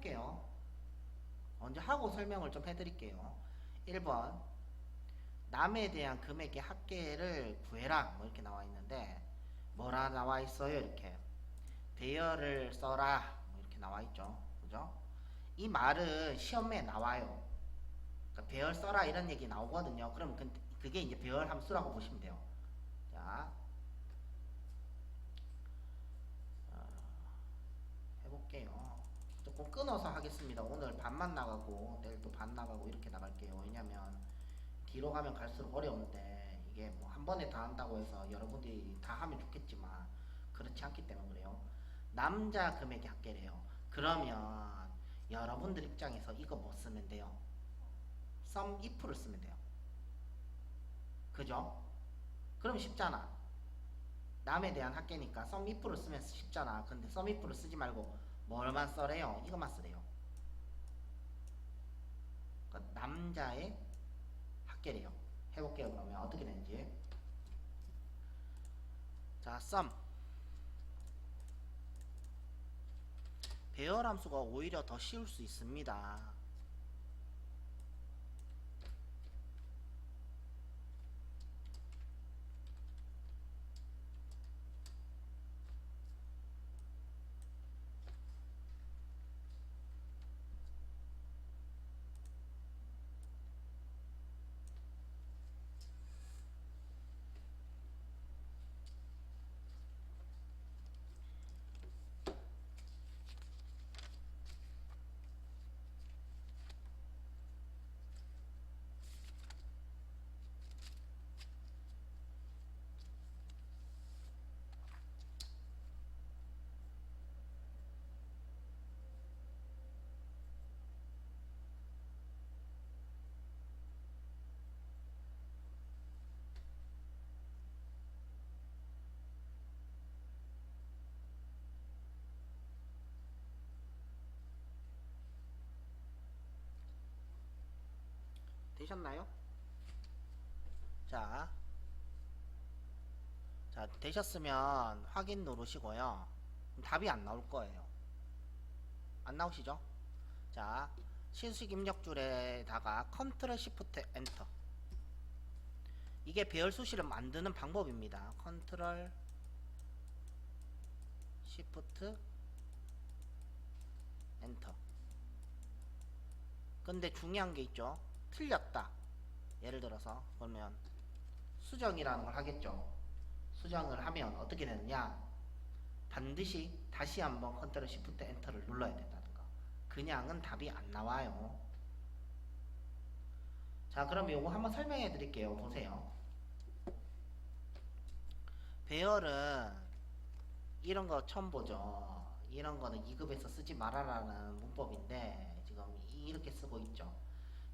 해볼게요. 먼저 하고 설명을 좀 해드릴게요. 1번 남에 대한 금액의 합계를 구해라 뭐 이렇게 나와 있는데 뭐라 나와 있어요? 이렇게 배열을 써라 뭐 이렇게 나와 있죠. 그죠? 이 말은 시험에 나와요. 그러니까 배열 써라 이런 얘기 나오거든요. 그럼 그게 이제 배열 함수라고 보시면 돼요. 자, 해볼게요. 조금 끊어서 하겠습니다. 오늘 반만 나가고 내일 또 반 나가고 이렇게 나갈게요. 왜냐면 뒤로 가면 갈수록 어려운데 이게 뭐 한 번에 다 한다고 해서 여러분들이 다 하면 좋겠지만 그렇지 않기 때문에 그래요. 남자 금액의 합계래요. 그러면 여러분들 입장에서 이거 뭐 쓰면 돼요? sum if를 쓰면 돼요. 그죠? 그럼 쉽잖아. 남에 대한 합계니까 sum if를 쓰면 쉽잖아. 근데 sum if를 쓰지 말고 뭘만 써래요? 이것만 쓰래요. 그러니까 남자의 합계래요. 해볼게요. 그러면 어떻게 되는지. 자, sum 배열 함수가 오히려 더 쉬울 수 있습니다. 되셨나요? 자, 되셨으면 확인 누르시고요. 답이 안 나올 거예요. 안 나오시죠? 자, 신수식 입력줄에다가 컨트롤 시프트 엔터. 이게 배열 수식을 만드는 방법입니다. 컨트롤 시프트 엔터. 근데 중요한 게 있죠. 틀렸다. 예를 들어서 그러면 수정이라는 걸 하겠죠. 수정을 하면 어떻게 되느냐? 반드시 다시 한번 컨트롤 시프트 엔터를 눌러야 된다는 거. 그냥은 답이 안 나와요. 자, 그럼 요거 한번 설명해 드릴게요. 보세요. 배열은 이런 거 처음 보죠. 이런 거는 2급에서 쓰지 말아라는 문법인데 지금 이렇게 쓰고 있죠.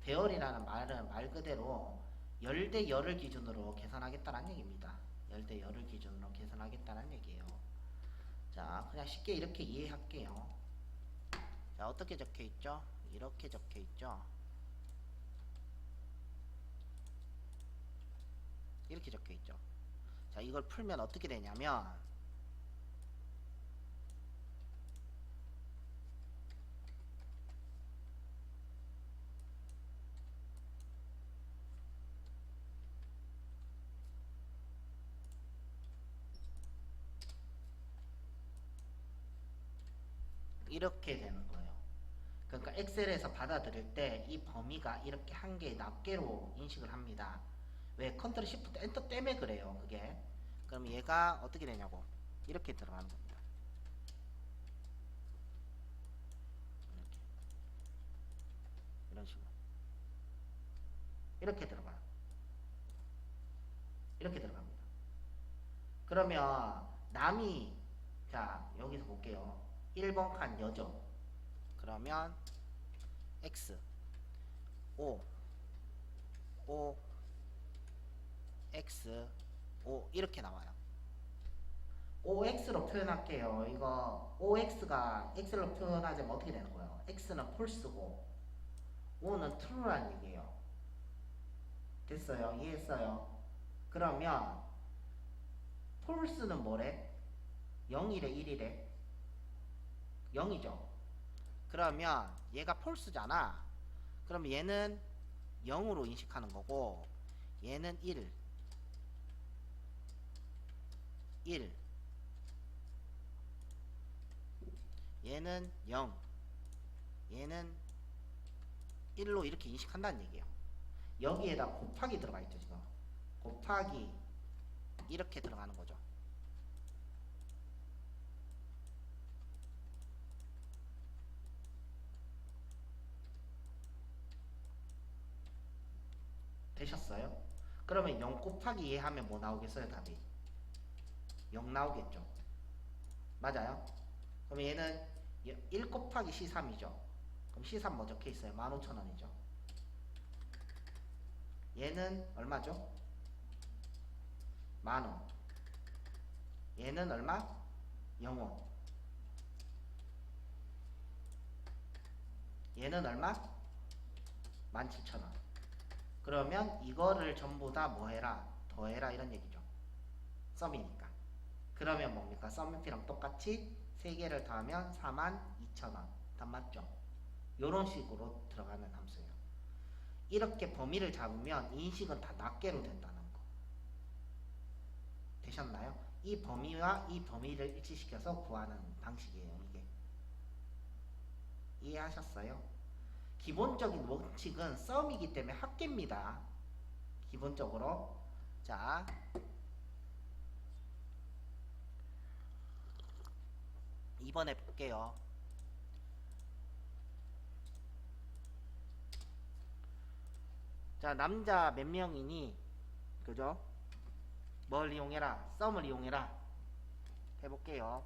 배열이라는 말은 말 그대로 열 대 열을 기준으로 계산하겠다는 얘기입니다. 열 대 열을 기준으로 계산하겠다는 얘기예요. 자, 그냥 쉽게 이렇게 이해할게요. 자, 어떻게 적혀 있죠? 이렇게 적혀 있죠. 이렇게 적혀 있죠. 자, 이걸 풀면 어떻게 되냐면 이렇게 되는 거예요. 그러니까 엑셀에서 받아들일 때 이 범위가 이렇게 한 개의 낱개로 인식을 합니다. 왜? 컨트롤 시프트 엔터 때문에 그래요. 그게. 그럼 얘가 어떻게 되냐고. 이렇게 들어가는 겁니다. 이렇게. 이런 식으로. 이렇게 들어가요. 이렇게 들어갑니다. 그러면 남이 자 여기서 볼게요. 1번 칸 여죠. 그러면 x 5 5 x 5 이렇게 나와요. OX로 표현할게요. 이거 OX가 X로 표현하자면 어떻게 되는 거예요? X는 false고 O는 true라는 얘기예요. 됐어요? 이해했어요? 그러면 false는 뭐래? 0이래 1이래? 0이죠. 그러면 얘가 폴스잖아. 그럼 얘는 0으로 인식하는 거고 얘는 1 얘는 0 얘는 1로 이렇게 인식한다는 얘기예요. 여기에다 곱하기 들어가 있죠. 지금 곱하기 이렇게 들어가는 거죠. 되셨어요? 그러면 0 곱하기 2 하면 뭐 나오겠어요? 답이 0 나오겠죠. 맞아요? 그럼 얘는 1 곱하기 C3이죠. 그럼 C3 뭐 적혀있어요? 15,000원이죠. 얘는 얼마죠? 만원. 얘는 얼마? 0원. 얘는 얼마? 17,000원. 그러면 이거를 전부 다 뭐 해라? 더해라 이런 얘기죠. 썸이니까. 그러면 뭡니까? 썸이랑 똑같이 3개를 더하면 42,000원. 답 맞죠? 요런 식으로 들어가는 함수예요. 이렇게 범위를 잡으면 인식은 다 낱개로 된다는 거. 되셨나요? 이 범위와 이 범위를 일치시켜서 구하는 방식이에요. 이게. 이해하셨어요? 기본적인 원칙은 썸이기 때문에 합계입니다. 기본적으로. 자, 이번에 볼게요. 자, 남자 몇 명이니? 그죠? 뭘 이용해라? 썸을 이용해라. 해볼게요.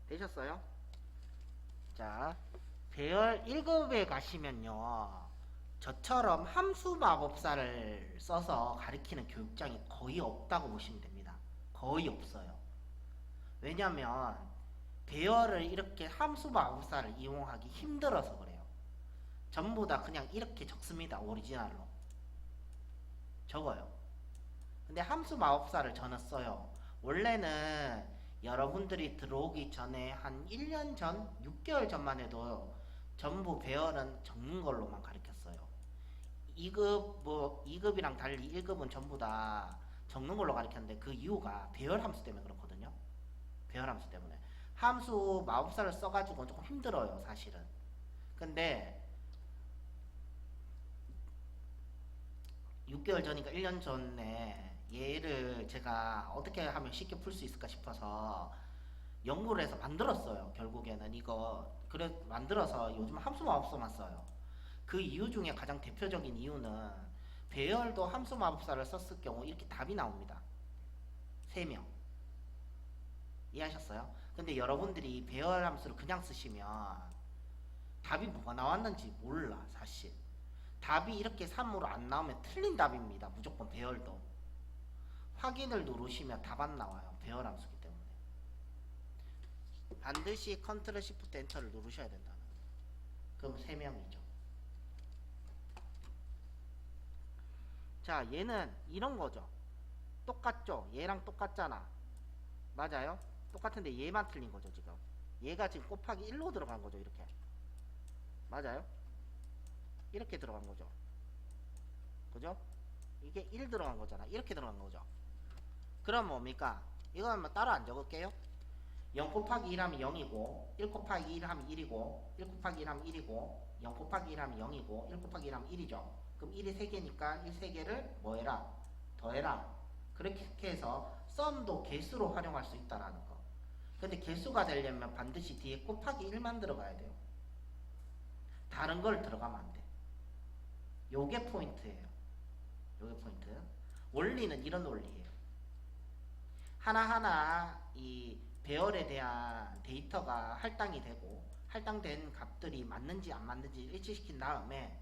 되셨어요? 자, 배열 1급에 가시면요. 저처럼 함수 마법사를 써서 가리키는 교육장이 거의 없다고 보시면 됩니다. 거의 없어요. 왜냐면 배열을 이렇게 함수 마법사를 이용하기 힘들어서 그래요. 전부 다 그냥 이렇게 적습니다. 오리지널로. 적어요. 근데 함수 마법사를 저는 써요. 원래는 여러분들이 들어오기 전에 한 1년 전, 6개월 전만 해도 전부 배열은 적는 걸로만 가르쳤어요. 2급, 2급이랑 달리 1급은 전부 다 적는 걸로 가르쳤는데 그 이유가 배열 함수 때문에 그렇거든요. 배열 함수 때문에. 함수 마법사를 써가지고 조금 힘들어요, 사실은. 근데 6개월 전이니까 1년 전에 얘를 제가 어떻게 하면 쉽게 풀 수 있을까 싶어서 연구를 해서 만들었어요. 결국에는 이거 그래 만들어서 요즘 함수 마법사만 써요. 그 이유 중에 가장 대표적인 이유는 배열도 함수 마법사를 썼을 경우 이렇게 답이 나옵니다. 3명. 이해하셨어요? 근데 여러분들이 배열 함수를 그냥 쓰시면 답이 뭐가 나왔는지 몰라 사실. 답이 이렇게 3으로 안 나오면 틀린 답입니다. 무조건 배열도. 확인을 누르시면 답 안 나와요. 배열 함수기 때문에. 반드시 컨트롤 시프트 엔터를 누르셔야 된다는. 그럼 3명이죠. 자, 얘는 이런 거죠. 똑같죠? 얘랑 똑같잖아. 맞아요? 똑같은데 얘만 틀린 거죠, 지금. 얘가 지금 곱하기 1로 들어간 거죠, 이렇게. 맞아요? 이렇게 들어간 거죠. 그죠? 이게 1 들어간 거잖아. 이렇게 들어간 거죠. 그럼 뭡니까? 이거 한번 따로 안 적을게요. 0 곱하기 1 하면 0이고 1 곱하기 1 하면 1이고 1 곱하기 1 하면 1이고 0 곱하기 1 하면 0이고 1 곱하기 1 하면 1이죠. 그럼 1이 3개니까 1 3개를 뭐 해라? 더해라. 그렇게 해서 썸도 개수로 활용할 수 있다라는 거. 근데 개수가 되려면 반드시 뒤에 곱하기 1만 들어가야 돼요. 다른 걸 들어가면 안 돼. 요게 포인트예요. 요게 포인트. 원리는 이런 원리예요. 하나하나 이 배열에 대한 데이터가 할당이 되고 할당된 값들이 맞는지 안 맞는지 일치시킨 다음에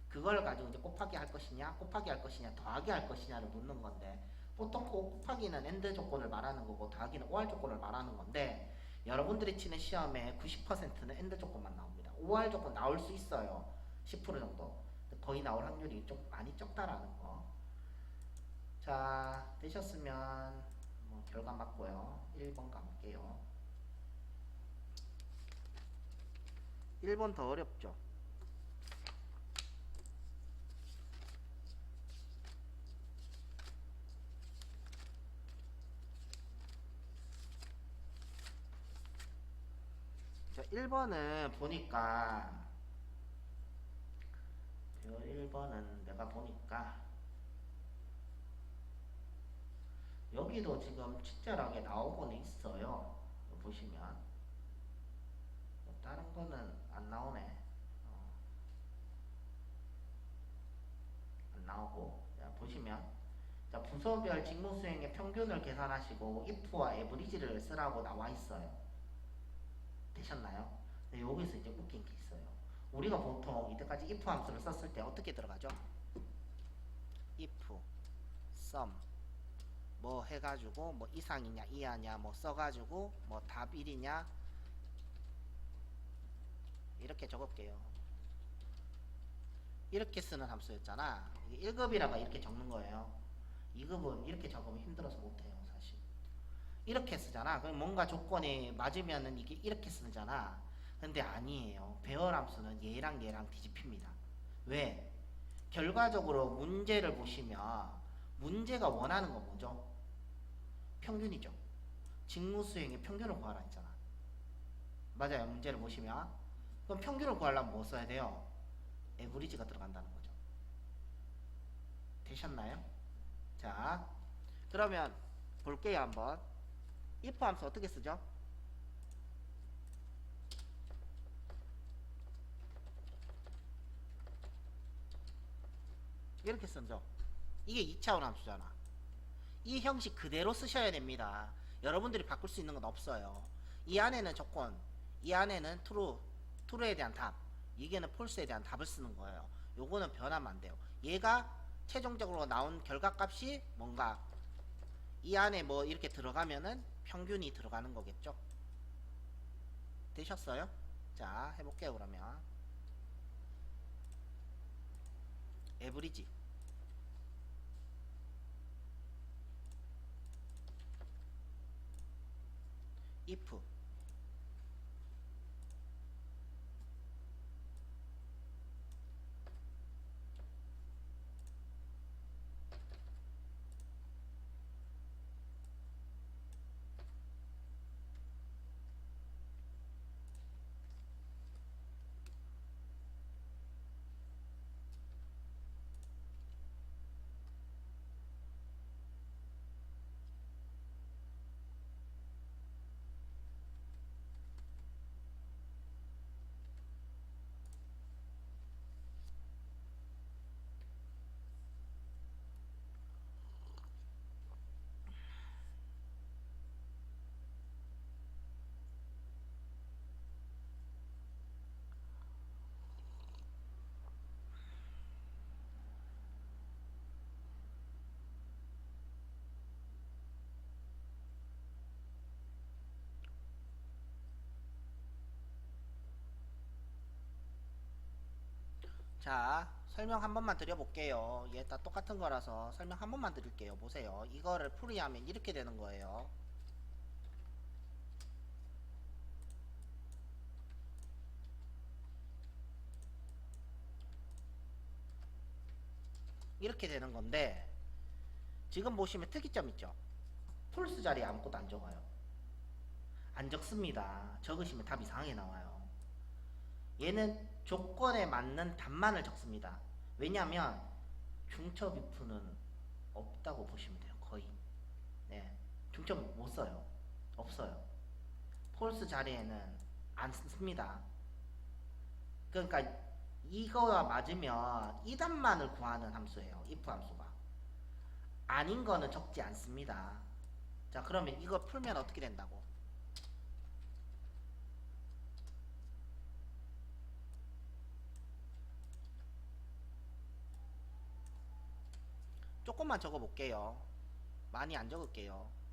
그걸 가지고 이제 곱하기 할 것이냐, 곱하기 할 것이냐, 더하기 할 것이냐를 묻는 건데 보통 곱하기는 AND 조건을 말하는 거고 더하기는 OR 조건을 말하는 건데 여러분들이 치는 시험에 90%는 AND 조건만 나옵니다. OR 조건 나올 수 있어요. 10% 정도. 거의 나올 확률이 좀 많이 적다라는 거. 자, 되셨으면 뭐 결과 맞고요. 1번 가볼게요. 1번 더 어렵죠? 자, 1번은 보니까 1번은 내가 보니까 여기도 지금 친절하게 나오고는 있어요. 보시면 다른 거는 안 나오네. 안 나오고. 자, 보시면 자, 부서별 직무 수행의 평균을 계산하시고 if와 average를 쓰라고 나와 있어요. 되셨나요? 네, 여기서 이제 웃긴 게 있어요. 우리가 보통 이때까지 if 함수를 썼을 때 어떻게 들어가죠? if, sum 뭐 해가지고 뭐 이상이냐 이하냐 뭐 써가지고 뭐 답 1이냐 이렇게 적을게요. 이렇게 쓰는 함수였잖아. 1급이라가 이렇게 적는 거예요. 2급은 이렇게 적으면 힘들어서 못해요 사실. 이렇게 쓰잖아. 그럼 뭔가 조건이 맞으면은 이게 이렇게 쓰잖아. 근데 아니에요. 배열 함수는 얘랑 얘랑 뒤집힙니다. 왜? 결과적으로 문제를 보시면 문제가 원하는 건 뭐죠? 평균이죠. 직무 수행의 평균을 구하라 했잖아. 맞아요. 문제를 보시면 그럼 평균을 구하려면 뭐 써야 돼요? 에브리지가 들어간다는 거죠. 되셨나요? 자, 그러면 볼게요 한번. if 함수 어떻게 쓰죠? 이렇게 쓰죠. 이게 2차원 함수잖아. 이 형식 그대로 쓰셔야 됩니다. 여러분들이 바꿀 수 있는 건 없어요. 이 안에는 조건, 이 안에는 true에 대한 답, 이게는 false에 대한 답을 쓰는 거예요. 요거는 변하면 안 돼요. 얘가 최종적으로 나온 결과값이 뭔가 이 안에 뭐 이렇게 들어가면은 평균이 들어가는 거겠죠. 되셨어요? 자, 해볼게요 그러면. 에브리지 if 자, 설명 한 번만 드려볼게요. 얘 다 똑같은 거라서 설명 한 번만 드릴게요. 보세요. 이거를 풀이하면 이렇게 되는 거예요. 이렇게 되는 건데 지금 보시면 특이점 있죠? 폴스 자리에 아무것도 안 적어요. 안 적습니다. 적으시면 답 이상하게 나와요. 얘는 조건에 맞는 답만을 적습니다. 왜냐하면 중첩 if는 없다고 보시면 돼요. 거의. 네. 중점 못 써요. 없어요. 폴스 자리에는 안 씁니다. 그러니까 이거와 맞으면 이단만을 구하는 함수예요. if 함수가. 아닌 거는 적지 않습니다. 자, 그러면 이거 풀면 어떻게 된다고? 조금만 적어 볼게요. 많이 안 적을게요.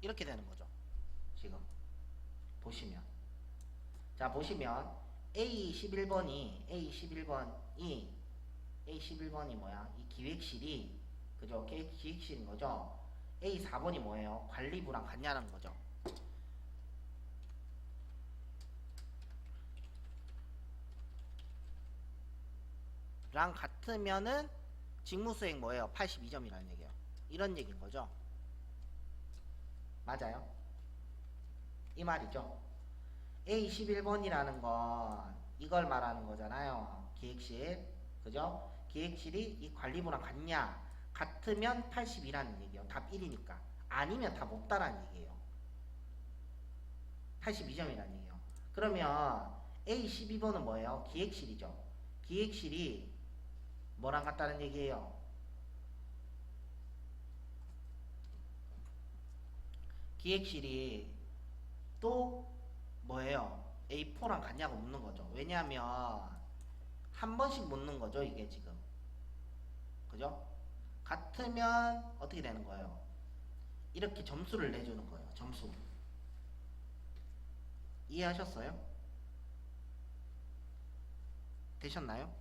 이렇게 되는 거죠. 지금 보시면. 자, 보시면 A11번이 뭐야? 이 기획실이, 그죠? 기획실인 거죠. A4번이 뭐예요? 관리부랑 같냐는 거죠. 랑 같으면은 직무수행 뭐예요? 82점이라는 얘기예요. 이런 얘기인 거죠. 맞아요? 이 말이죠. A11번이라는 건 이걸 말하는 거잖아요. 기획실. 그죠? 기획실이 이 관리부랑 같냐? 같으면 82라는 얘기예요. 답 1이니까. 아니면 답 없다라는 얘기예요. 82점이라는 얘기예요. 그러면 A12번은 뭐예요? 기획실이죠. 기획실이 뭐랑 같다는 얘기예요? 기획실이 또 뭐예요? A4랑 같냐고 묻는 거죠. 왜냐하면 한 번씩 묻는 거죠, 이게 지금. 그죠? 같으면 어떻게 되는 거예요? 이렇게 점수를 내주는 거예요. 점수. 이해하셨어요? 되셨나요?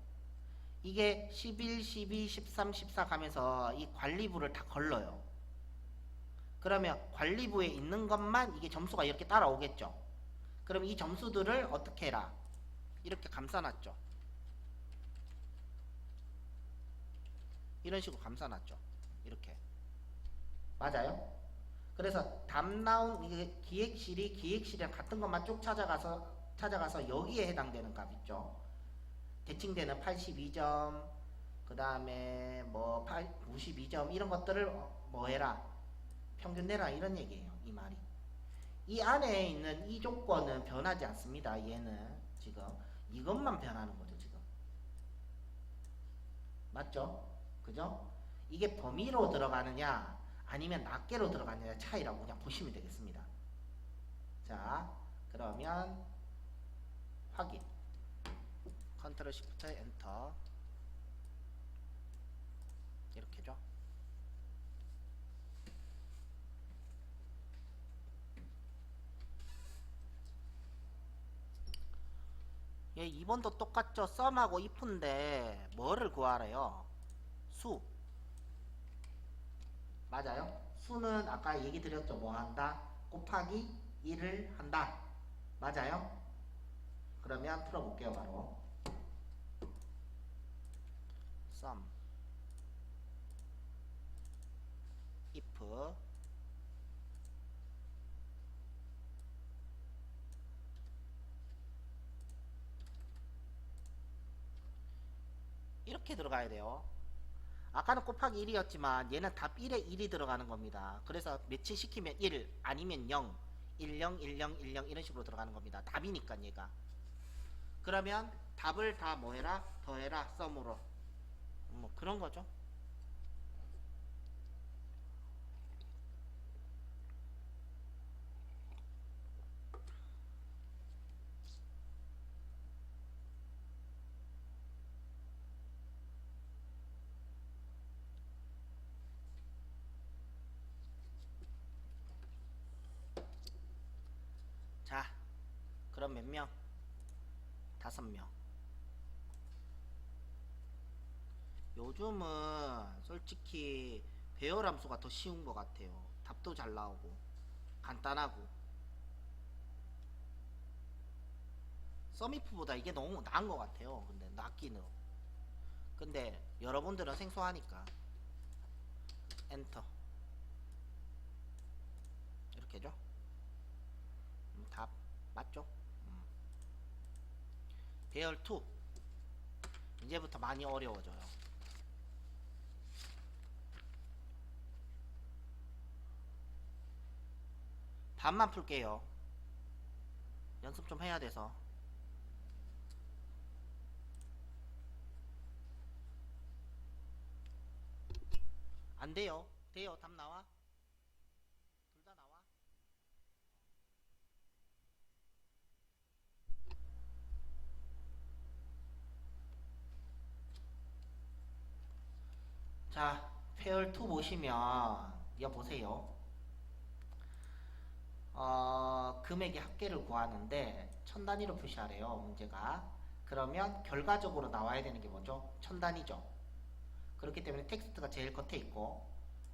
이게 11, 12, 13, 14 가면서 이 관리부를 다 걸러요. 그러면 관리부에 있는 것만 이게 점수가 이렇게 따라오겠죠. 그럼 이 점수들을 어떻게 해라? 이렇게 감싸놨죠. 이런 식으로 감싸놨죠. 이렇게. 맞아요? 그래서 답 나온 이게 기획실이랑 같은 것만 쭉 찾아가서 여기에 해당되는 값 있죠. 대칭되는 82점, 그 다음에 뭐 92점 이런 것들을 뭐 해라? 평균 내라 이런 얘기예요. 이 말이. 이 안에 있는 이 조건은 변하지 않습니다. 얘는 지금 이것만 변하는 거죠. 지금. 맞죠? 그죠? 이게 범위로 들어가느냐 아니면 낱개로 들어가느냐 차이라고 그냥 보시면 되겠습니다. 자, 그러면 확인. 컨트롤 시프트 엔터. 이렇게죠. 예, 2번도 똑같죠. 썸하고 if인데 뭐를 구하래요? 수. 맞아요? 수는 아까 얘기 드렸죠. 뭐 한다? 곱하기 1을 한다. 맞아요? 그러면 풀어볼게요. 바로 sum if 이렇게 들어가야 돼요. 아까는 곱하기 1이었지만 얘는 답 1에 1이 들어가는 겁니다. 그래서 매치시키면 1 아니면 0 1 0 1 0 1 0 이런 식으로 들어가는 겁니다. 답이니까 얘가. 그러면 답을 다 뭐해라? 더해라 썸으로. 뭐 그런 거죠. 자, 그럼 몇 명? 5명. 요즘은 솔직히 배열 함수가 더 쉬운 것 같아요. 답도 잘 나오고 간단하고. 썸이프보다 이게 너무 나은 것 같아요. 근데 낫기는. 근데 여러분들은 생소하니까 엔터 이렇게죠. 답 맞죠? 배열 2 이제부터 많이 어려워져요. 답만 풀게요. 연습 좀 해야 돼서. 안 돼요. 돼요. 답 나와. 둘 다 나와. 자, 페열 2 보시면 이거 보세요. 금액의 합계를 구하는데 천 단위로 표시하래요. 문제가. 그러면 결과적으로 나와야 되는 게 뭐죠? 천 단위죠. 그렇기 때문에 텍스트가 제일 겉에 있고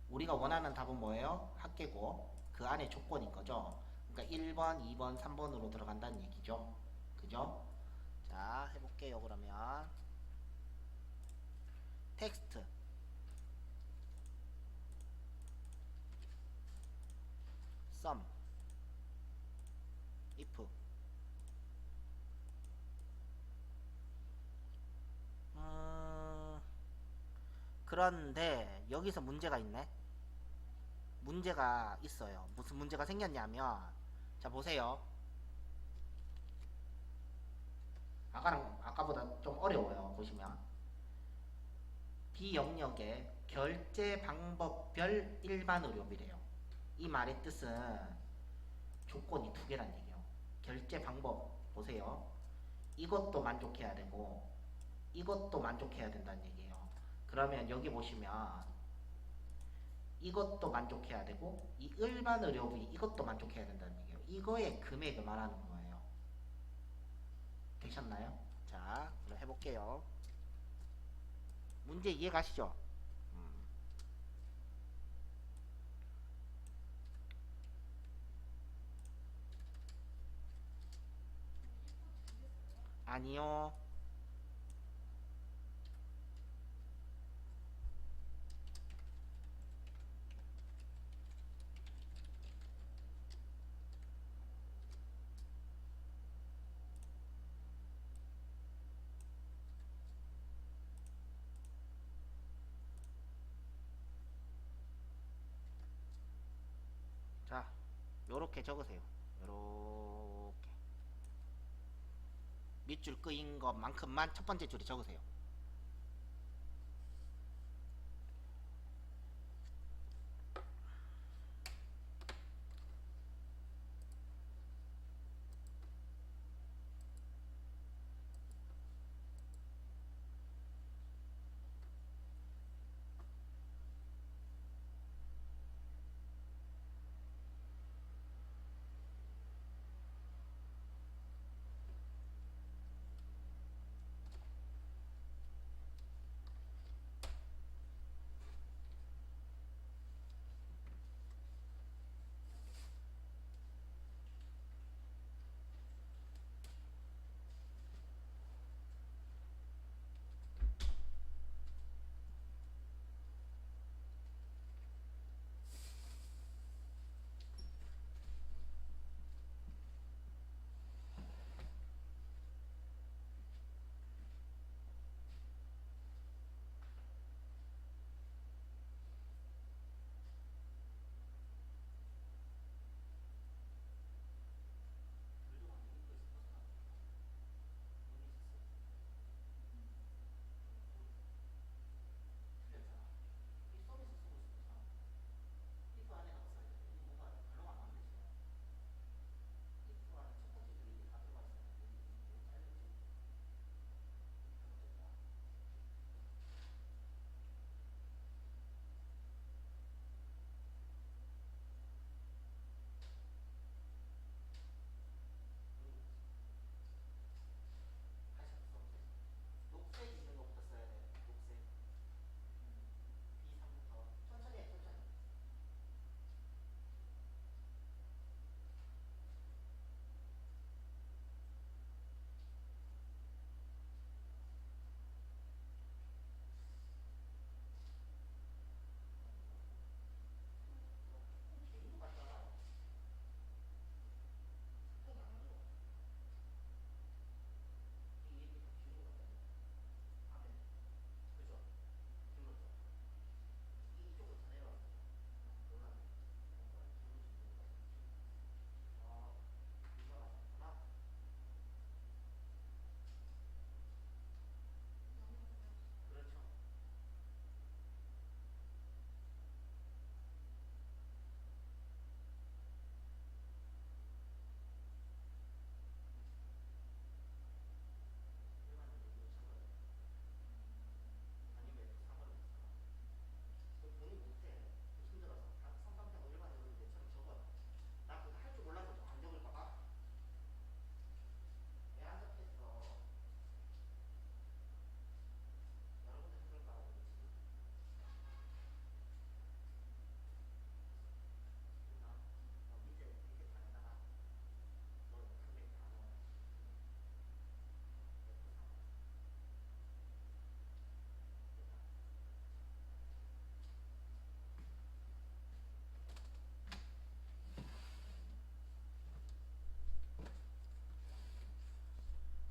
우리가 원하는 답은 뭐예요? 합계고 그 안에 조건인 거죠. 그러니까 1번, 2번, 3번으로 들어간다는 얘기죠. 그죠? 자, 해볼게요. 그러면 텍스트 sum if 그런데 여기서 문제가 있네. 문제가 있어요. 무슨 문제가 생겼냐면 자 보세요. 아까보다 좀 어려워요. 보시면 비영역의 결제 방법별 일반 의료비래요. 이 말의 뜻은 조건이 두 개란 얘기예요. 결제 방법 보세요. 이것도 만족해야 되고 이것도 만족해야 된다는 얘기예요. 그러면 여기 보시면 이것도 만족해야 되고 이 일반 의료비 이것도 만족해야 된다는 얘기예요. 이거의 금액을 말하는 거예요. 되셨나요? 자, 그럼 해볼게요. 문제 이해 가시죠? 아니요. 자, 요렇게 적으세요. 요렇게 밑줄 끄인 것만큼만 첫 번째 줄에 적으세요.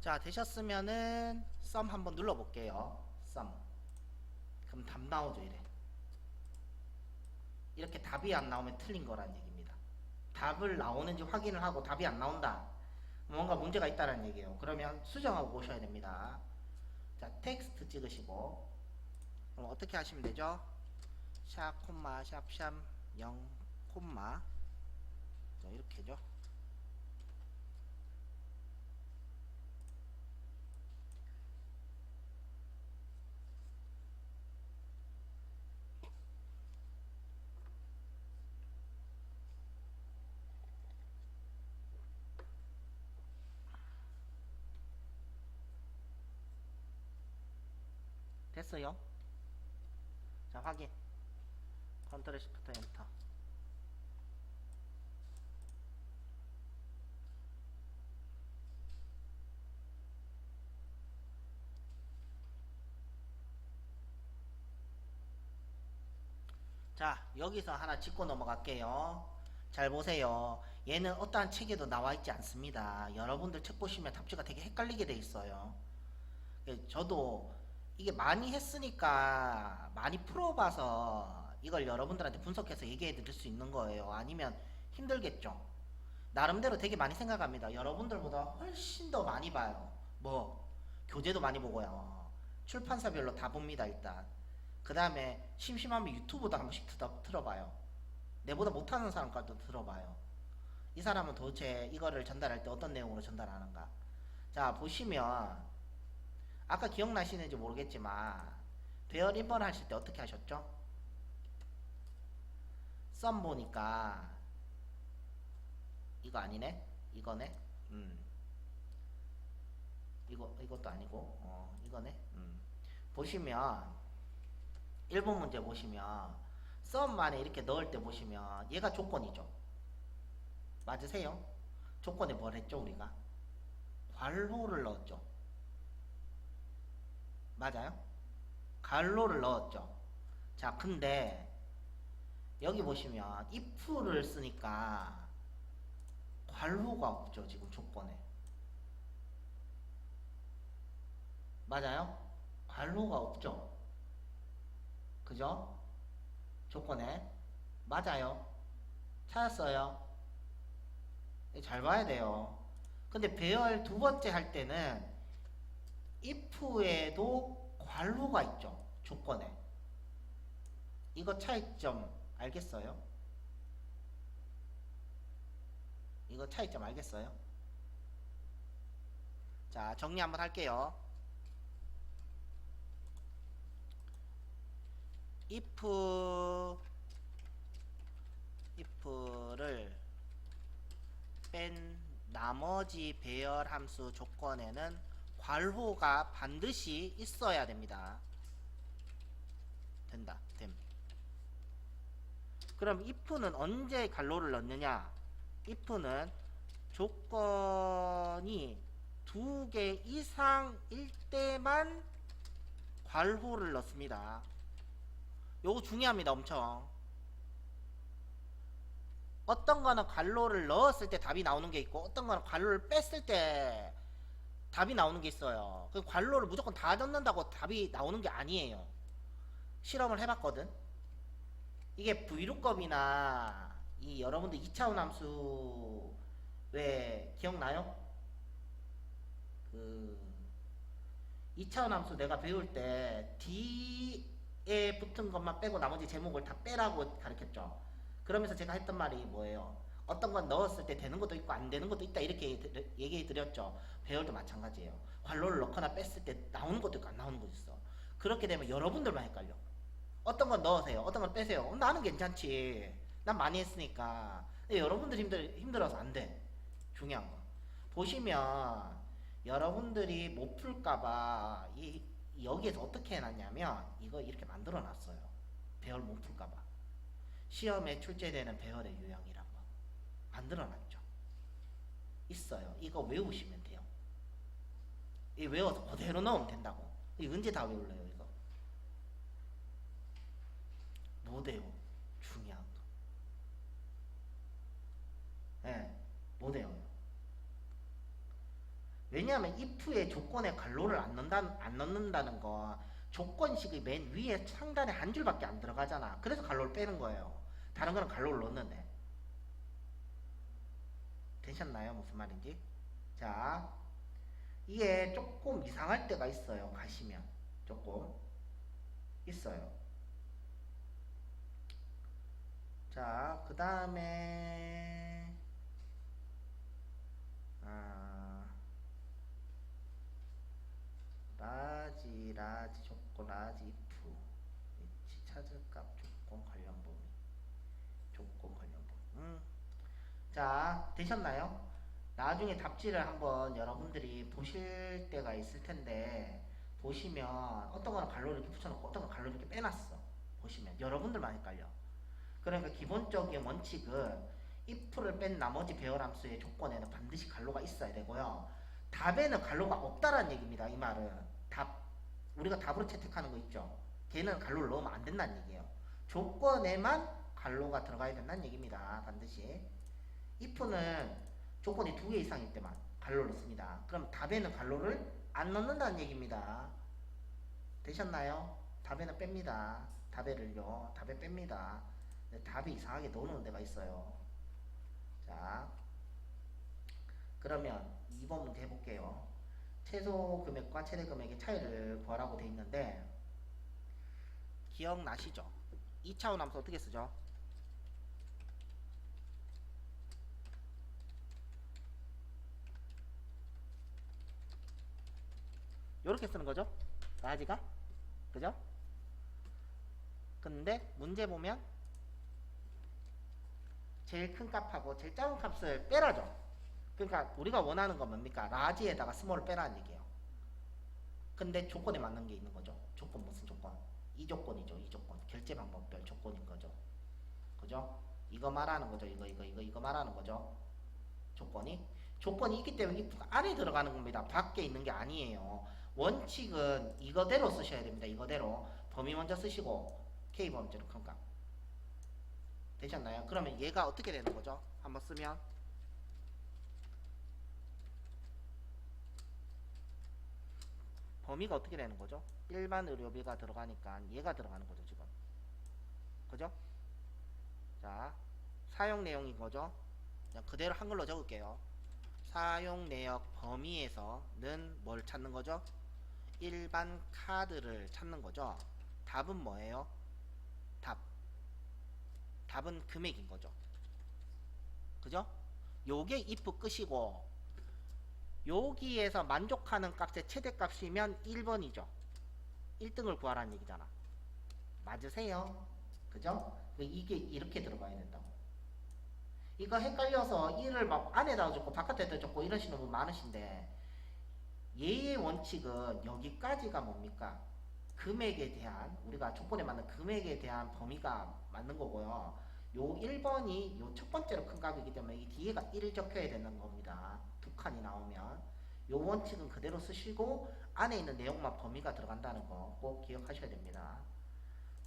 자, 되셨으면은 썸 한번 눌러볼게요. 썸. 그럼 답 나오죠, 이래. 이렇게 답이 안 나오면 틀린 거란 얘기입니다. 답을 나오는지 확인을 하고 답이 안 나온다. 뭔가 문제가 있다는 얘기예요. 그러면 수정하고 오셔야 됩니다. 자, 텍스트 찍으시고 그럼 어떻게 하시면 되죠? 샵 콤마 샵샵 0 콤마 이렇게죠. 됐어요. 자, 확인. 컨트롤 시프트 엔터. 자, 여기서 하나 짚고 넘어갈게요. 잘 보세요. 얘는 어떠한 책에도 나와 있지 않습니다. 여러분들 책 보시면 답지가 되게 헷갈리게 돼 있어요. 저도 이게 많이 했으니까 많이 풀어봐서 이걸 여러분들한테 분석해서 얘기해 드릴 수 있는 거예요. 아니면 힘들겠죠. 나름대로 되게 많이 생각합니다. 여러분들보다 훨씬 더 많이 봐요. 뭐 교재도 많이 보고요. 출판사별로 다 봅니다. 일단 그 다음에 심심하면 유튜브도 한 번씩 들어봐요. 내보다 못하는 사람까지도 들어봐요. 이 사람은 도대체 이거를 전달할 때 어떤 내용으로 전달하는가. 자, 보시면 아까 기억나시는지 모르겠지만 배열 1번 하실 때 어떻게 하셨죠? 썸 보니까 이거 아니네? 이거네? 이것도 아니고 이거네? 보시면 1번 문제 보시면 썸 안에 이렇게 넣을 때 보시면 얘가 조건이죠. 맞으세요? 조건에 뭘 했죠 우리가? 괄호를 넣었죠. 맞아요? 괄호를 넣었죠. 자, 근데 여기 보시면 if를 쓰니까 괄호가 없죠. 지금 조건에. 맞아요? 괄호가 없죠. 그죠? 조건에. 맞아요. 찾았어요. 잘 봐야 돼요. 근데 배열 두 번째 할 때는 if에도 괄호가 있죠. 조건에. 이거 차이점 알겠어요? 이거 차이점 알겠어요? 자, 정리 한번 할게요. if를 뺀 나머지 배열 함수 조건에는 괄호가 반드시 있어야 됩니다. 된다. 됨. 그럼 if는 언제 괄호를 넣느냐? if는 조건이 2개 이상일 때만 괄호를 넣습니다. 요거 중요합니다. 엄청. 어떤 거는 괄호를 넣었을 때 답이 나오는 게 있고 어떤 거는 괄호를 뺐을 때 답이 나오는 게 있어요. 그 괄호를 무조건 다 넣는다고 답이 나오는 게 아니에요. 실험을 해봤거든. 이게 Vlookup이나 이 여러분들 2차원 함수 왜 기억나요? 그 2차원 함수 내가 배울 때 D에 붙은 것만 빼고 나머지 제목을 다 빼라고 가르쳤죠. 그러면서 제가 했던 말이 뭐예요? 어떤 건 넣었을 때 되는 것도 있고 안 되는 것도 있다 이렇게 얘기해 드렸죠. 배열도 마찬가지예요. 괄호를 넣거나 뺐을 때 나오는 것도 있고 안 나오는 것도 있어. 그렇게 되면 여러분들만 헷갈려. 어떤 건 넣으세요. 어떤 건 빼세요. 나는 괜찮지. 난 많이 했으니까. 근데 여러분들 힘들어서 안 돼. 중요한 거. 보시면 여러분들이 못 풀까봐 여기에서 어떻게 해놨냐면 이거 이렇게 만들어 놨어요. 배열 못 풀까봐. 시험에 출제되는 배열의 유형이란 거 만들어 놨죠. 있어요. 이거 외우시면 돼요. 이 외워서 그대로 넣으면 된다고. 이 언제 다 외울래요 이거? 못 외워. 중요한 거. 예, 못 외워요. 왜냐하면 if의 조건에 갈로를 안 넣는다는 거 조건식의 맨 위에 상단에 한 줄밖에 안 들어가잖아. 그래서 갈로를 빼는 거예요. 다른 거는 갈로를 넣는데. 되셨나요? 무슨 말인지? 자, 이게 조금 이상할 때가 있어요. 가시면 조금 있어요. 자, 그 다음에 라지 조건 라지 if 위치 찾을 값 조건 관련 범위 조건 관련 범위 자, 되셨나요? 나중에 답지를 한번 여러분들이 보실 때가 있을 텐데 보시면 어떤 거는 갈로 이렇게 붙여놓고 어떤 거는 갈로 이렇게 빼놨어. 보시면 여러분들만 헷갈려. 그러니까 기본적인 원칙은 if를 뺀 나머지 배열함수의 조건에는 반드시 갈로가 있어야 되고요. 답에는 갈로가 없다라는 얘기입니다. 이 말은 답 우리가 답으로 채택하는 거 있죠. 걔는 갈로를 넣으면 안 된다는 얘기예요. 조건에만 갈로가 들어가야 된다는 얘기입니다. 반드시 if는 조건이 2개 이상일 때만 갈로를 씁니다. 그럼 답에는 갈로를 안 넣는다는 얘기입니다. 되셨나요? 답에는 뺍니다. 답에를요. 답에 뺍니다. 답이 이상하게 넣어놓은 데가 있어요. 자, 그러면 2번 문제 해볼게요. 최소 금액과 최대 금액의 차이를 구하라고 돼 있는데 기억나시죠? 2차원 함수 어떻게 쓰죠? 요렇게 쓰는 거죠? 라지가? 그죠? 근데 문제 보면 제일 큰 값하고 제일 작은 값을 빼라죠. 그러니까 우리가 원하는 건 뭡니까? 라지에다가 스몰을 빼라는 얘기예요. 근데 조건에 맞는 게 있는 거죠. 조건 무슨 조건? 이 조건이죠. 이 조건. 결제 방법별 조건인 거죠. 그죠? 이거 말하는 거죠. 이거 말하는 거죠. 조건이 있기 때문에 이 안에 들어가는 겁니다. 밖에 있는 게 아니에요. 원칙은 이거대로 쓰셔야 됩니다. 이거대로 범위 먼저 쓰시고 K 범위대로 큰 값. 되셨나요? 그러면 얘가 어떻게 되는 거죠? 한번 쓰면 범위가 어떻게 되는 거죠? 일반 의료비가 들어가니까 얘가 들어가는 거죠, 지금. 그죠? 자, 사용 내용인 거죠. 그냥 그대로 한글로 적을게요. 사용 내역 범위에서는 뭘 찾는 거죠? 일반 카드를 찾는 거죠. 답은 뭐예요? 답은 금액인 거죠. 그죠? 요게 if 끝이고 여기에서 만족하는 값의 최대값이면 1번이죠. 1등을 구하라는 얘기잖아. 맞으세요? 그죠? 이게 이렇게 들어가야 된다고. 이거 헷갈려서 1을 막 안에다 적고 바깥에다 적고 이러시는 분 많으신데 얘의 원칙은 여기까지가 뭡니까? 금액에 대한 우리가 조건에 맞는 금액에 대한 범위가 맞는 거고요. 요 1번이 요 첫 번째로 큰 값이기 때문에 이 뒤에가 1 적혀야 되는 겁니다. 두 칸이 나오면 요 원칙은 그대로 쓰시고 안에 있는 내용만 범위가 들어간다는 거 꼭 기억하셔야 됩니다.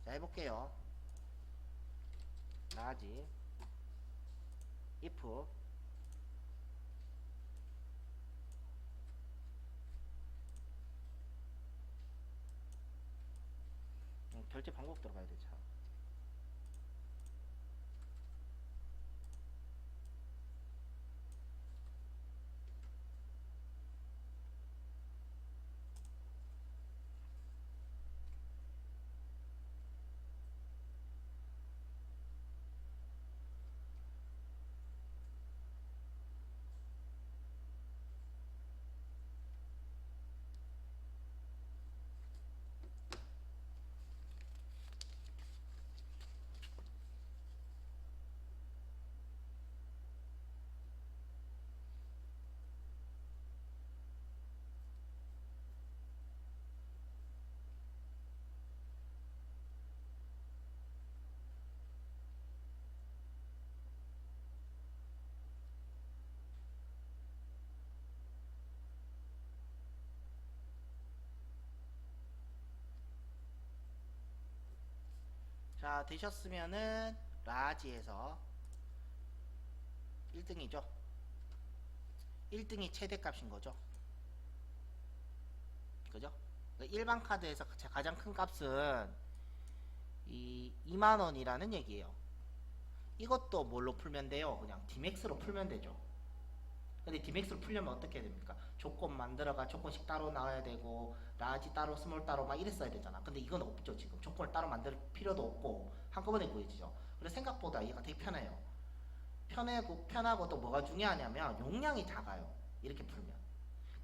자, 해볼게요. 라지 if 결제 방법 들어가야 되죠. 자, 되셨으면은 라지에서 1등이죠. 1등이 최대값인 거죠. 그죠? 그러니까 일반 카드에서 가장 큰 값은 이 2만원이라는 얘기예요. 이것도 뭘로 풀면 돼요? 그냥 디맥스로 풀면 되죠. 근데 디맥스로 풀려면 어떻게 해야 됩니까? 조건 만들어가 조건씩 따로 나와야 되고 라지 따로 스몰 따로 막 이랬어야 되잖아. 근데 이건 없죠. 지금 조건을 따로 만들 필요도 없고 한꺼번에 구해지죠. 그래서 생각보다 얘가 되게 편해요. 편하고 또 뭐가 중요하냐면 용량이 작아요. 이렇게 풀면.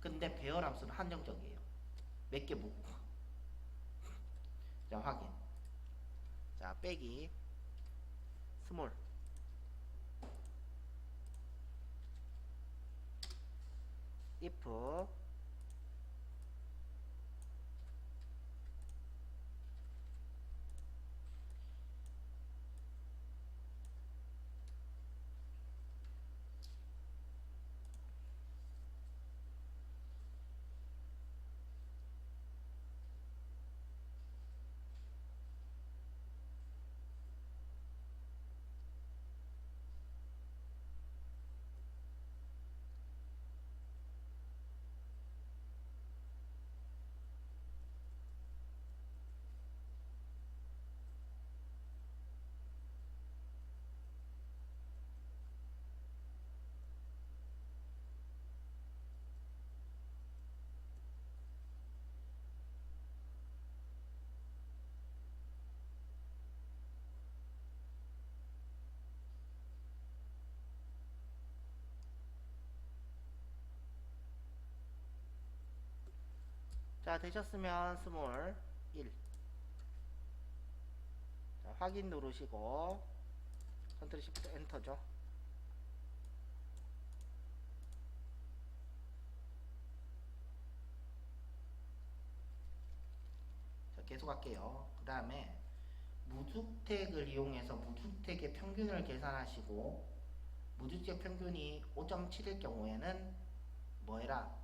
근데 배열 함수는 한정적이에요. 몇 개 묻고. 자, 확인. 자, 빼기 스몰 if 자, 되셨으면 스몰 1. 자, 확인 누르시고 컨트롤 시프트 엔터죠. 자, 계속 할게요. 그 다음에 무주택을 이용해서 무주택의 평균을 계산하시고 무주택 평균이 5.7일 경우에는 뭐 해라?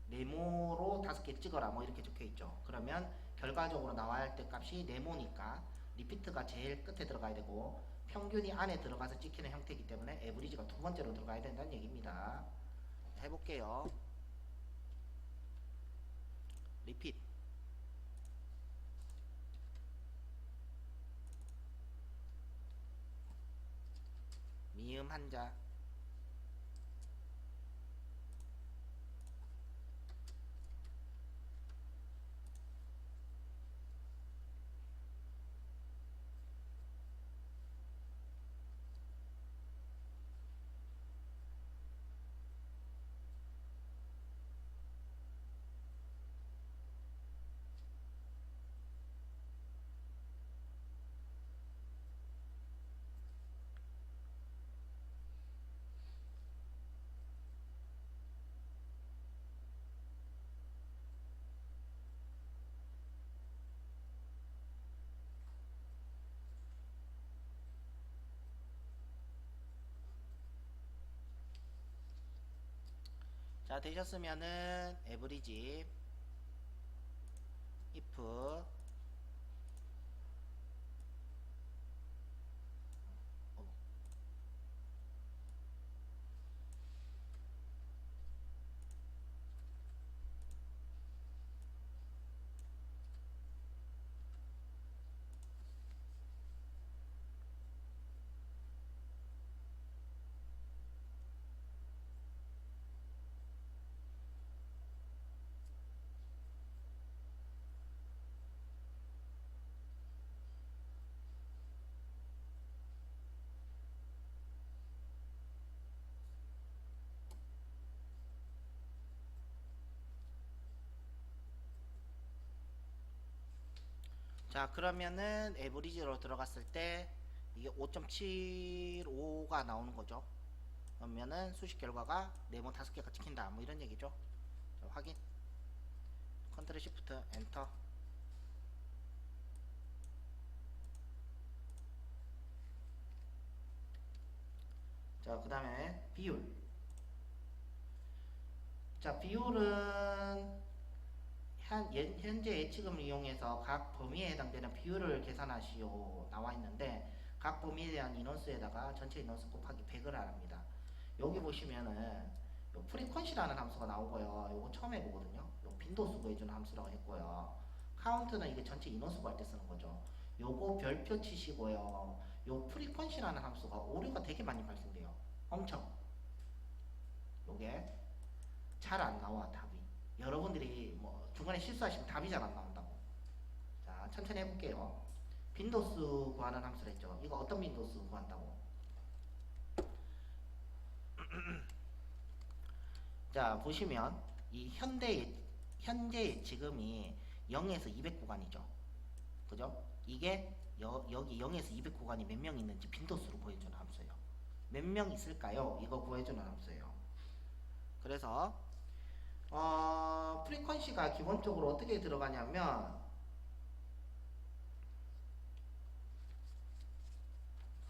네모로 5개 찍어라 뭐 이렇게 적혀있죠. 그러면 결과적으로 나와야 할 때 값이 네모니까 리피트가 제일 끝에 들어가야 되고 평균이 안에 들어가서 찍히는 형태이기 때문에 에브리지가 두 번째로 들어가야 된다는 얘기입니다. 해볼게요. 리피트 미음 한자 자, 되셨으면은 에브리지 if 어, 자, 그러면은 에브리지로 들어갔을 때 이게 5.75가 나오는 거죠. 그러면은 수식 결과가 네모 5개가 찍힌다 뭐 이런 얘기죠. 자, 확인 컨트롤 시프트 엔터. 자, 그 다음에 비율. 자, 비율은 현재 예치금을 이용해서 각 범위에 해당되는 비율을 계산하시오 나와 있는데 각 범위에 대한 인원수에다가 전체 인원수 곱하기 100을 합니다. 여기 보시면은 요 프리퀀시라는 함수가 나오고요. 요거 처음 해보거든요. 요 빈도수 구해주는 함수라고 했고요. 카운트는 이게 전체 인원수 구할 때 쓰는 거죠. 요거 별표 치시고요. 요 프리퀀시라는 함수가 오류가 되게 많이 발생돼요. 엄청. 요게 잘 안 나와 답이. 여러분들이 뭐 중간에 실수하시면 답이 잘 안 나온다고. 자, 천천히 해볼게요. 빈도수 구하는 함수를 했죠. 이거 어떤 빈도수 구한다고? 자, 보시면 이 현재 지금이 0에서 200 구간이죠. 그죠? 이게 여기 0에서 200 구간이 몇 명 있는지 빈도수로 보여주는 함수예요. 몇 명 있을까요? 이거 구해주는 함수예요. 그래서 프리퀀시가 기본적으로 어떻게 들어가냐면,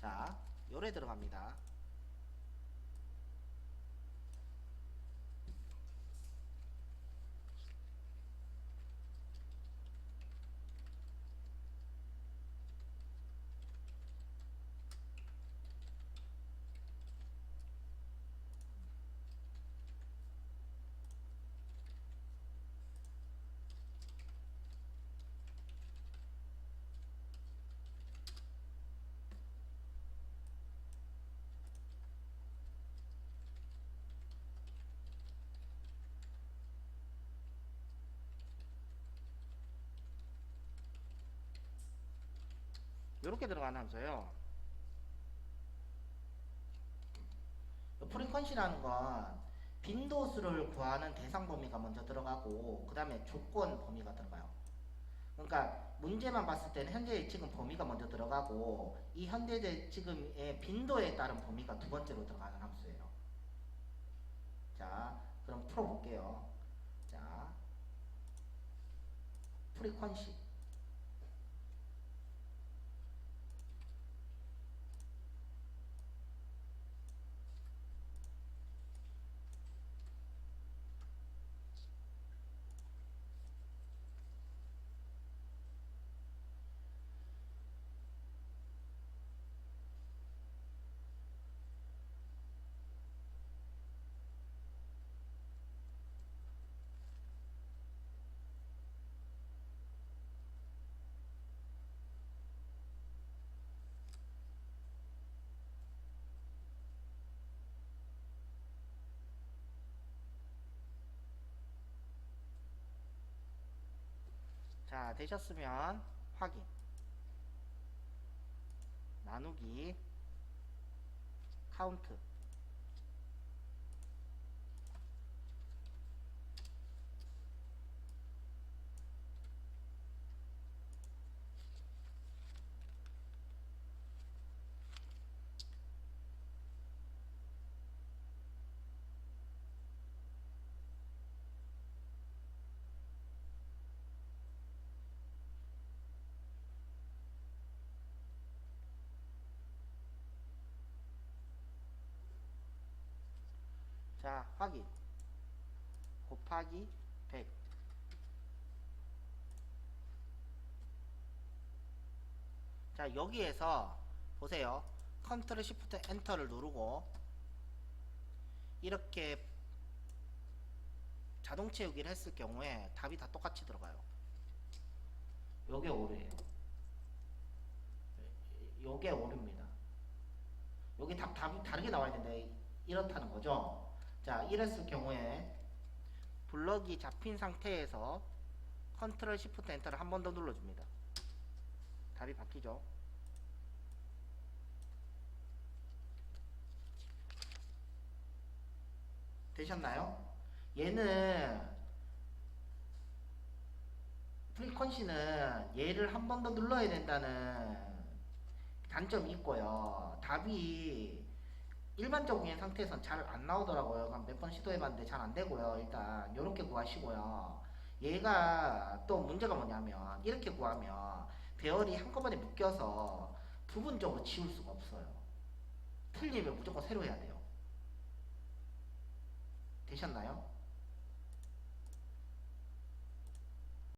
자, 요래 들어갑니다. 요렇게 들어가는 함수예요. 프리퀀시라는 건 빈도수를 구하는 대상 범위가 먼저 들어가고 그 다음에 조건 범위가 들어가요. 그러니까 문제만 봤을 때는 현재 예측은 범위가 먼저 들어가고 이 현재 예측의 빈도에 따른 범위가 두 번째로 들어가는 함수예요. 자, 그럼 풀어볼게요. 자, 프리퀀시. 자, 되셨으면 확인. 나누기 카운트. 자, 확인. 곱하기 100. 자, 여기에서 보세요. 컨트롤 시프트 엔터를 누르고 이렇게 자동 채우기를 했을 경우에 답이 다 똑같이 들어가요. 요게 오류예요. 요게 오류입니다. 여기 답이 다르게 나와야 되는데 이렇다는 거죠. 자, 이랬을 경우에 블럭이 잡힌 상태에서 컨트롤 시프트 엔터를 한 번 더 눌러줍니다. 답이 바뀌죠. 되셨나요? 얘는 프리퀀시는 얘를 한 번 더 눌러야 된다는 단점이 있고요. 답이 일반적인 상태에선 잘 안 나오더라고요. 몇 번 시도해봤는데 잘 안 되고요. 일단 이렇게 구하시고요. 얘가 또 문제가 뭐냐면 이렇게 구하면 배열이 한꺼번에 묶여서 부분적으로 지울 수가 없어요. 틀리면 무조건 새로 해야 돼요. 되셨나요?